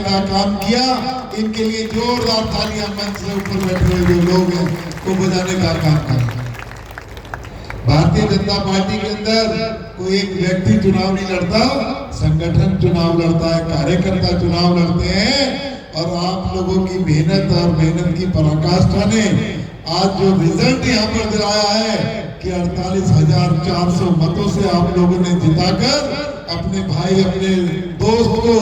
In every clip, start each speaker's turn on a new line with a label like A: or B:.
A: कराने का काम किया। इनके लिए जोरदार तालियां मंच से ऊपर बैठे हुए जो लोग हैं को बजाने का काम करें। भारतीय जनता पार्टी के अंदर कोई एक व्यक्ति चुनाव नहीं लड़ता, संगठन चुनाव लड़ता है, कार्यकर्ता चुनाव लड़ते हैं। और आप लोगों की मेहनत और मेहनत की पराकाष्ठा ने आज जो रिजल्ट यहाँ पर दिलाया है कि 48,400 मतों से आप लोगों ने जिताकर अपने भाई अपने दोस्त को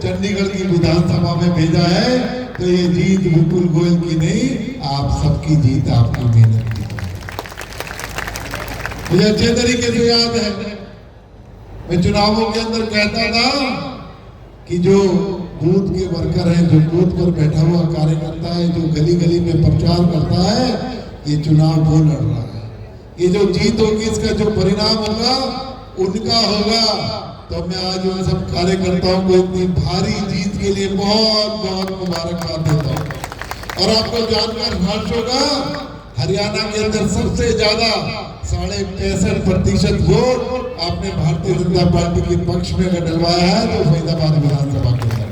A: चंडीगढ़ की विधानसभा में भेजा है। तो ये जीत विपुल गोयल की नहीं, आप सबकी जीत, आपकी मेहनत की। मुझे अच्छे तरीके से याद है, मैं चुनावों के अंदर कहता था कि जो बूथ के वर्कर हैं, जो बूथ पर बैठा हुआ कार्यकर्ता है, जो गली गली में प्रचार करता है, ये चुनाव वो लड़ रहा है। ये जो जीत होगी, इसका जो परिणाम होगा उनका होगा। तो मैं आज उन सब कार्यकर्ताओं को इतनी भारी जीत के लिए बहुत बहुत मुबारकबाद देता हूँ। और आपको जानकर हर्ष होगा, हरियाणा के अंदर सबसे ज्यादा 65.5% वोट आपने भारतीय जनता पार्टी के पक्ष में अगर डलवाया है तो फरीदाबाद विधानसभा के अंदर।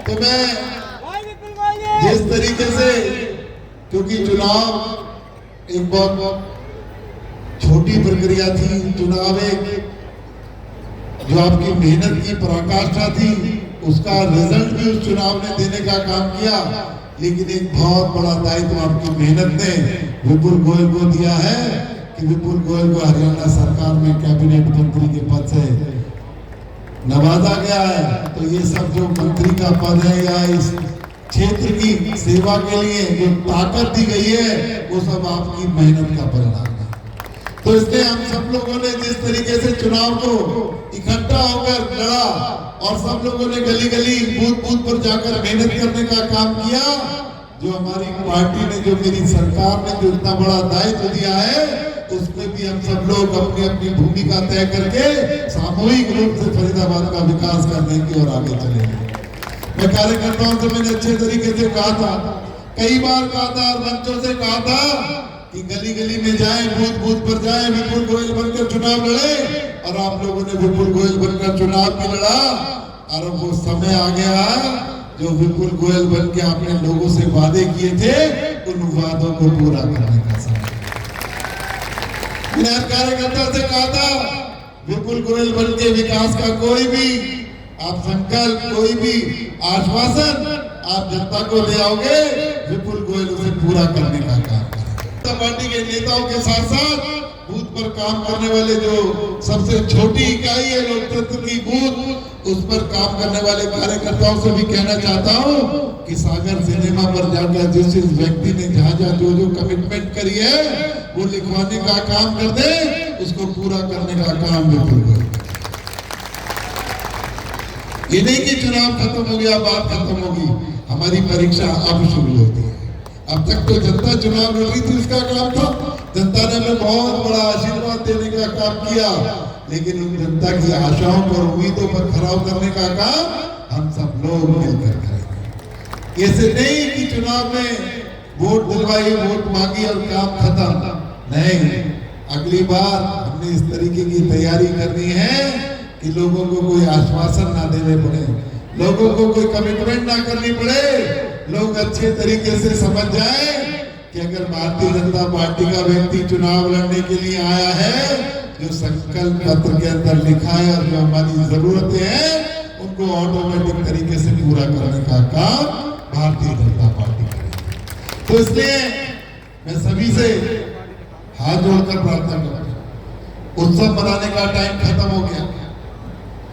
A: तो मैं जिस तरीके से, क्योंकि चुनाव एक बहुत छोटी प्रक्रिया थी, चुनाव एक जो आपकी मेहनत की पराकाष्ठा थी, उसका रिजल्ट भी उस चुनाव ने देने का काम किया। लेकिन एक बहुत बड़ा दायित्व आपकी मेहनत ने विपुल गोयल को दिया है कि विपुल गोयल को हरियाणा सरकार में कैबिनेट मंत्री के पद से नवाजा गया है। तो ये सब जो मंत्री का पद है या इस क्षेत्र की सेवा के लिए जो ताकत दी गई है, वो सब आपकी मेहनत का परिणाम है। तो इसलिए हम सब लोगों ने जिस तरीके से चुनाव को इकट्ठा होकर लड़ा और सब लोगों ने गली गली बूथ बूथ पर जाकर मेहनत करने का काम किया, जो हमारी पार्टी ने, जो मेरी सरकार ने जो इतना बड़ा दायित्व दिया है, उसमें भी हम सब लोग अपनी अपनी भूमिका तय करके सामूहिक रूप से फरीदाबाद का विकास करने की और आगे चलेंगे। मैं कार्यकर्ताओं से मैंने अच्छे तरीके से कहा था, कई बार कहा था, मंचों से कहा था कि गली गली में जाए, बूथ बूथ पर जाए, विपुल गोयल बनकर चुनाव लड़े। और आप लोगों ने विपुल गोयल बनकर चुनाव भी लड़ा। और वो समय आ गया जो विपुल गोयल बन के आपने लोगों से वादे किए थे, उन वादों को पूरा करने का समय। मैंने कार्यकर्ता से कहा था, विपुल गोयल बन के विकास का कोई भी आप संकल्प, कोई भी आश्वासन आप जनता को ले आओगे, विपुल गोयल उसे पूरा करने का काम करेंगे। पार्टी के नेताओं के साथ साथ बूथ पर काम करने वाले जो सबसे छोटी इकाई है लोकतंत्र की बूथ, उस पर काम करने वाले कार्यकर्ताओं से भी कहना चाहता हूं कि सागर सिनेमा पर जाकर जिस व्यक्ति ने जहां जहां जो जो कमिटमेंट करी है, वो लिखवाने का काम कर दे, उसको पूरा करने का काम विपुल गोयल। ये नहीं कि चुनाव खत्म हो गया, बात खत्म होगी, हमारी परीक्षा अब शुरू होती है। अब तक तो जनता चुनाव लड़ रही थी, उसका काम था, जनता ने हमें बहुत बड़ा आशीर्वाद देने का काम किया। लेकिन उन जनता की आशाओं पर, उम्मीदों पर खरा उतरने का काम हम सब लोग मिलकर करेंगे। ऐसे नहीं कि चुनाव में वोट दिलवाई, वोट मांगी और काम खत्म। नहीं, अगली बार हमने इस तरीके की तैयारी करनी है कि लोगों को कोई आश्वासन ना देने पड़े, लोगों को कोई कमिटमेंट ना करनी पड़े। लोग अच्छे तरीके से समझ जाए कि अगर भारतीय जनता पार्टी का व्यक्ति चुनाव लड़ने के लिए आया है, जो संकल्प पत्र के अंदर लिखा है और जो हमारी जरूरतें हैं, उनको ऑटोमेटिक तरीके से पूरा करने का काम भारतीय जनता पार्टी करेगी। तो इसलिए मैं सभी से हाथ जोड़कर प्रार्थना करता हूं, उत्सव मनाने का टाइम खत्म हो गया।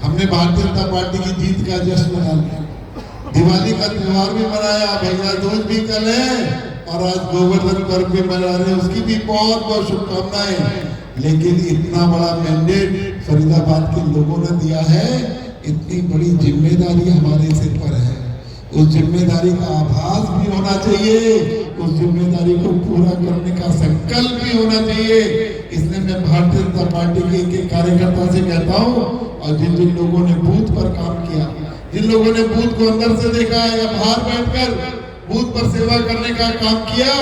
A: हमने भारतीय जनता पार्टी की जीत का जश्न मना लिया, दिवाली का त्योहार भी मनाया, भैया दूज भी कल है और आज गोवर्धन पर्व भी मना रहे हैं, उसकी भी बहुत बहुत शुभकामनाएं। लेकिन इतना बड़ा मैंडेट फरीदाबाद के लोगों ने दिया है, इतनी बड़ी जिम्मेदारी हमारे सिर पर है। उस जिम्मेदारी का आभास भी होना चाहिए, उस जिम्मेदारी को पूरा करने का संकल्प भी होना चाहिए। इसलिए मैं भारतीय जनता पार्टी के एक कार्यकर्ता से कहता हूँ, और जिन जिन लोगों ने बूथ पर काम किया, जिन लोगों ने बूथ को अंदर से देखा या बाहर बैठकर बूथ पर सेवा करने का काम किया,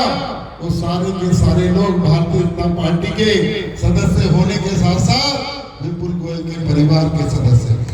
A: वो सारे के सारे लोग भारतीय जनता पार्टी के सदस्य होने के साथ साथ विपुल गोयल के परिवार के सदस्य हैं।